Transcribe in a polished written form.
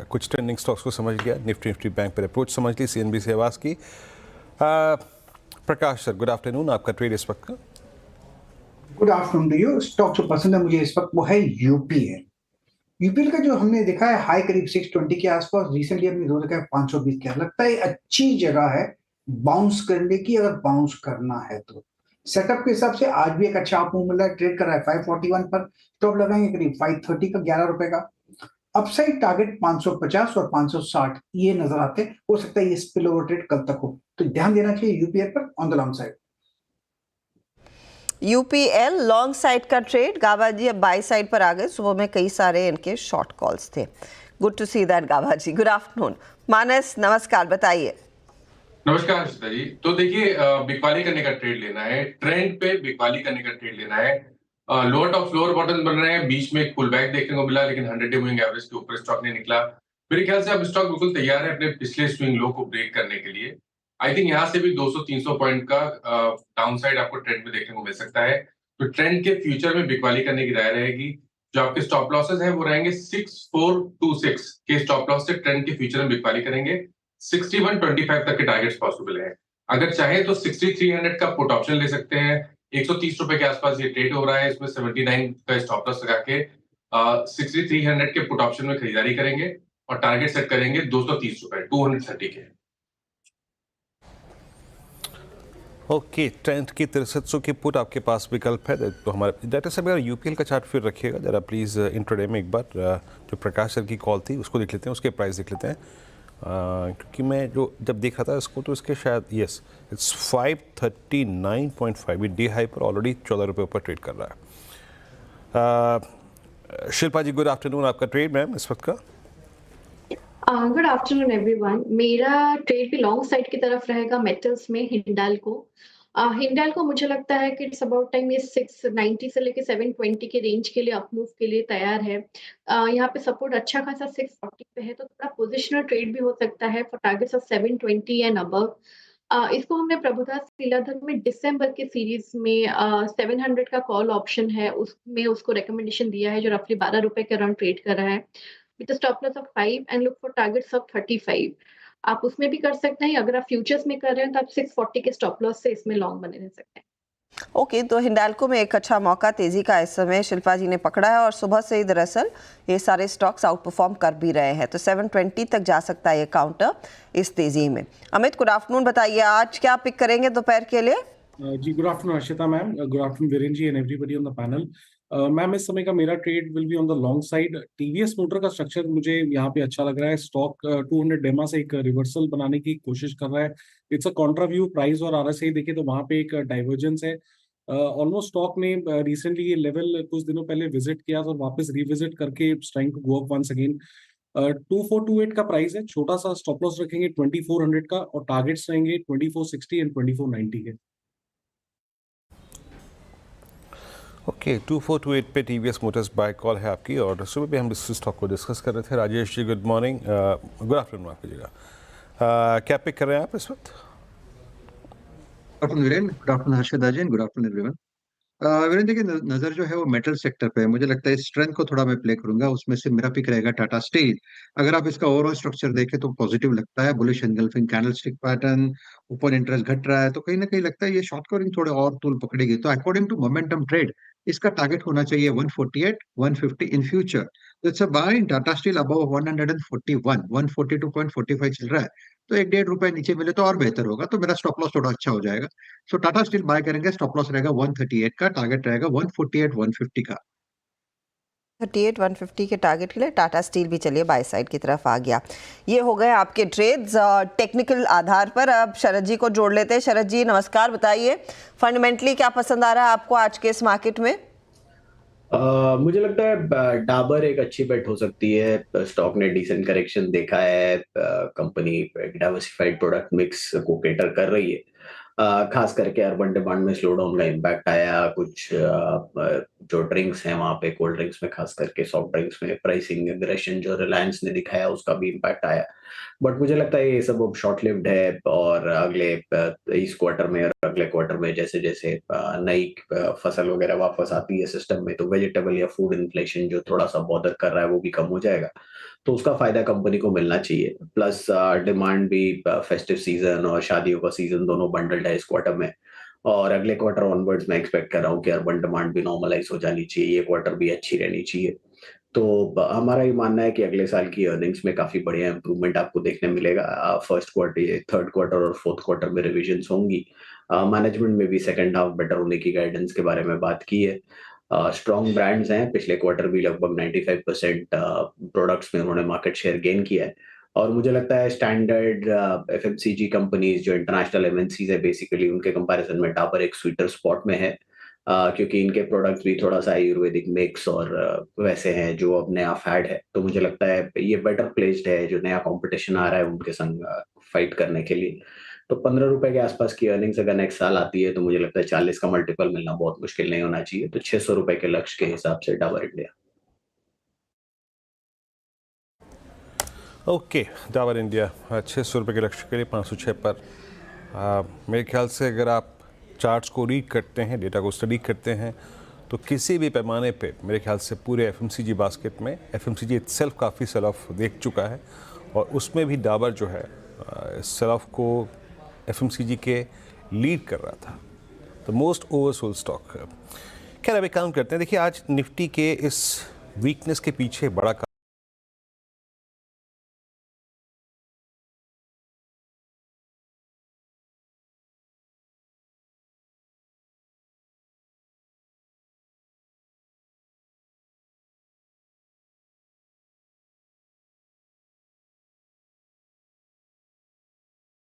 कुछ trending stocks को समझ लिया, निफ्टी बैंक पर अप्रोच समझ ली, CNBC आवाज़ की। Prakash sir, good afternoon. आपका ट्रेड इस वक्त का? Good afternoon to you. Stock जो पसंद है मुझे इस वक्त वो है यूपीएल। यूपीएल का जो हमने देखा है हाई करीब 620 के आसपास, रिसेंटली हमने जो देखा है 520 के, लगता है अच्छी जगह है बाउंस करने की, अगर बाउंस करना है तो। सेटअप के हिसाब से आज भी एक अच्छा अप मूव मिल रहा है, ट्रेड कर रहा है 541 पर, स्टॉप लगाएंगे करीब 530 का, 11 रुपए का। अपसाइड टारगेट 550 और 560 ये नजर आते हैं, हो सकता है ये स्पिल ओवर ट्रेड कल तक हो, तो ध्यान देना चाहिए यूपीएल पर on the long side. UPL long side का ट्रेड, गाबा जी अब बाई साइड पर आ गए। सुबह में कई सारे इनके शॉर्ट कॉल्स थे। Good to see that Gaba ji. Good afternoon. Manas नमस्कार, बताइए। नमस्कार हर्षिता जी। तो देखिए, बिकवाली करने का ट्रेड लेना है, ट्रेंड पे बिकवाली करने का ट्रेड लेना है। लोअर टॉप फ्लोर बॉटम बन रहे हैं, बीच में एक पुल बैक देखने को मिला, लेकिन 100 डे मूविंग एवरेज के ऊपर स्टॉक नहीं निकला। मेरे ख्याल से अब स्टॉक बिल्कुल तैयार है अपने पिछले स्विंग लो को ब्रेक करने के लिए। आई थिंक यहाँ से भी 200-300 पॉइंट का डाउन साइड आपको ट्रेंड में देखने को मिल सकता है। तो ट्रेंड के फ्यूचर में बिकवाली करने की राय रहेगी। जो आपके स्टॉप लॉसेस है वो रहेंगे 6426 के स्टॉप लॉस से ट्रेंड के फ्यूचर में बिकवाली करेंगे। 6125 तक के टारगेट्स पॉसिबल है। अगर चाहे तो 6300 का पुट ऑप्शन ले सकते हैं। 130 रुपए के आसपास ये ट्रेड हो रहा है, इसमें 79 का स्टॉप लॉस लगा के 6300 के पुट ऑप्शन में खरीदारी करेंगे और टारगेट सेट करेंगे 230 रुपए, 230 के। ओके, ट्रेंड की 6300 की पुट आपके पास विकल्प है। तो हमारे डाटा से अगर यूपीएल का चार्ट फिर रखिएगा जरा प्लीज़, इंट्रोडे में एक बार जो प्रकाश सर की कॉल थी उसको देख लेते हैं, उसके प्राइस देख लेते हैं। क्योंकि मैं जो जब देख रहा था इसको तो इसके शायद यस इट्स 539.5, डे हाई पर ऑलरेडी 14 रुपये ऊपर ट्रेड कर रहा है। शिल्पा जी, गुड आफ्टरनून। आपका ट्रेड मैम इस वक्त का? Good afternoon everyone. मेरा ट्रेड भी लॉन्ग साइड की तरफ रहेगा मेटल्स में हिंडाल्को। हिंडाल्को मुझे लगता है कि इट्स अबाउट टाइम ये 690 से लेके 720 के रेंज के लिए अप मूव के लिए तैयार है। यहाँ पे सपोर्ट अच्छा खासा 640 पे है, तो थोड़ा पोजिशनल ट्रेड भी हो सकता है for targets of 720 and above. इसको हमने प्रभुदास लीलाधर में दिसंबर के सीरीज में 700 का कॉल ऑप्शन है, उसमें उसको रिकमेंडेशन दिया है, जो रफली 12 रुपए के अराउंड ट्रेड कर रहा है with stop loss of 5 and look for targets of 35। आप उसमें भी कर सकते हैं। अगर आप फ्यूचर्स में कर रहे हैं तो आप 640 के स्टॉप लॉस से इसमें लॉन्ग बने रह सकते हैं। ओके, तो हिंडाल्को में एक अच्छा मौका तेजी का इस समय शिल्पा जी ने पकड़ा है और सुबह से ही दरअसल ये सारे स्टॉक्स आउट परफॉर्म कर भी रहे हैं, तो 720 तक जा सकता है ये काउंटर इस तेजी में। अमित, गुड आफ्टरनून, बताइए आज क्या पिक करेंगे दोपहर के लिए? जी good afternoon Harshita ma'am, good afternoon Viren ji and everybody on the panel. Ma'am, इस समय का मेरा trade will be on the long side. TVS motor का स्ट्रक्चर मुझे यहाँ पे अच्छा लग रहा है। स्टॉक 200 डेमा से एक रिवर्सल बनाने की कोशिश कर रहा है। It's a contra view. Price और आरएसआई देखे तो वहाँ पे एक डाइवर्जेंस है। ऑलमोस्ट स्टॉक ने रिसेंटली ये लेवल कुछ दिनों पहले विजिट किया और वापस रिविजिट करके trying to go up once again. 2428 का प्राइस है। छोटा सा स्टॉप लॉस रखेंगे 2400 का और टारगेट्स रहेंगे 2460 एंड 2490 के। ओके, 2428 पे टीवीएस मोटर्स बाय कॉल है आपकी। और सुबह भी हम इस स्टॉक को डिस्कस कर रहे थे। Rajesh ji, good morning, good afternoon आपकी जगह। क्या पिक कर रहे हैं आप इस वक्त? गुड आफ्टरनून हर्षिता जी, गुड आफ्टरनून एवरीवन। वीरेन, देखिए नजर जो है वो मेटल सेक्टर पे है। मुझे लगता है स्ट्रेंथ को थोड़ा मैं प्ले करूंगा, उसमें से मेरा पिक रहेगा टाटा स्टील। अगर आप इसका ओवरऑल स्ट्रक्चर देखें तो पॉजिटिव लगता है, bullish engulfing candlestick pattern, open interest घट रहा है, तो कहीं ना कहीं लगता है ये शॉर्ट कवरिंग थोड़े और तूल पकड़ेगी। तो अकॉर्डिंग टू मोमेंटम ट्रेड इसका टारगेट होना चाहिए 148 150 इन फ्यूचर। तो it's a buy in Tata steel above 141, 142.45 चल रहा है, तो 1-1.5 रुपए नीचे मिले तो और बेहतर होगा, तो मेरा स्टॉप लॉस थोड़ा अच्छा हो जाएगा। सो टाटा स्टील बाय करेंगे, स्टॉप लॉस रहेगा 138 का, टारगेट रहेगा 148 150 का। 38 150 के टारगेट के लिए टाटा स्टील भी चलिए बाय साइड की तरफ आ गया। ये हो गए आपके ट्रेड्स टेक्निकल आधार पर। अब शरद जी को जोड़ लेते हैं। शरद जी नमस्कार, बताइए फंडामेंटली क्या पसंद आ रहा है आपको आज के इस मार्केट में? मुझे लगता है डाबर एक अच्छी बेट हो सकती है। स्टॉक ने डिसेंट करेक्शन देखा है, कंपनी डाइवर्सिफाइड प्रोडक्ट मिक्स को केटर कर रही है। खास करके अर्बन डिमांड में स्लो डाउन का इम्पैक्ट आया, कुछ जो ड्रिंक्स हैं वहाँ पे, कोल्ड ड्रिंक्स में खास करके, सॉफ्ट ड्रिंक्स में प्राइसिंग एग्रेशन जो रिलायंस ने दिखाया उसका भी इम्पैक्ट आया। बट मुझे लगता है ये सब अब शॉर्ट लिव्ड है, और अगले इस क्वार्टर में और अगले क्वार्टर में जैसे जैसे नई फसल वगैरह वापस आती है सिस्टम में, तो वेजिटेबल या फूड इन्फ्लेशन जो थोड़ा सा बॉदर कर रहा है वो भी कम हो जाएगा, तो उसका फायदा कंपनी को मिलना चाहिए। प्लस डिमांड भी, फेस्टिव सीजन और शादियों का सीजन दोनों बंडल्ड है इस क्वार्टर में, और अगले क्वार्टर ऑनवर्ड्स मैं एक्सपेक्ट कर रहा हूँ कि अर्बन डिमांड भी नॉर्मलाइज हो जानी चाहिए, ये क्वार्टर भी अच्छी रहनी चाहिए। तो हमारा ये मानना है कि अगले साल की अर्निंग्स में काफी बढ़िया इंप्रूवमेंट आपको देखने मिलेगा। फर्स्ट क्वार्टर, थर्ड क्वार्टर और फोर्थ क्वार्टर में रिविजन्स होंगी। मैनेजमेंट में भी सेकंड हाफ बेटर होने की गाइडेंस के बारे में बात की है। स्ट्रॉन्ग ब्रांड्स हैं, पिछले क्वार्टर भी लगभग 95% प्रोडक्ट्स में उन्होंने मार्केट शेयर गेन किया है, और मुझे लगता है स्टैंडर्ड एफएमसीजी कंपनीज जो इंटरनेशनल एमएनसीज है बेसिकली, उनके कंपैरिजन में डाबर एक स्वीटर स्पॉट में है, क्योंकि इनके प्रोडक्ट्स भी थोड़ा सा आयुर्वेदिक मिक्स और वैसे हैं जो अब नया फैड है, तो मुझे लगता है ये बेटर प्लेस्ड है जो नया कंपटीशन आ रहा है उनके संग फाइट करने के लिए। तो 15 रुपए के आसपास की अर्निंग्स अगर नेक्स्ट साल आती है तो मुझे लगता है 40 का मल्टीपल मिलना बहुत मुश्किल नहीं होना चाहिए, तो 600 रुपए के लक्ष्य के हिसाब से Dabur India. Okay, Dabur India 600 रुपये के लक्ष्य के लिए 506 पर। मेरे ख्याल से अगर आप चार्ट्स को रीड करते हैं, डेटा को स्टडी करते हैं, तो किसी भी पैमाने पे मेरे ख्याल से पूरे एफएमसीजी बास्केट में एफएमसीजी इटसेल्फ काफ़ी सेल ऑफ देख चुका है, और उसमें भी डाबर जो है सेल ऑफ को एफएमसीजी के लीड कर रहा था, द मोस्ट ओवरसोल्ड स्टॉक। खैर अभी काम करते हैं। देखिए आज निफ्टी के इस वीकनेस के पीछे बड़ा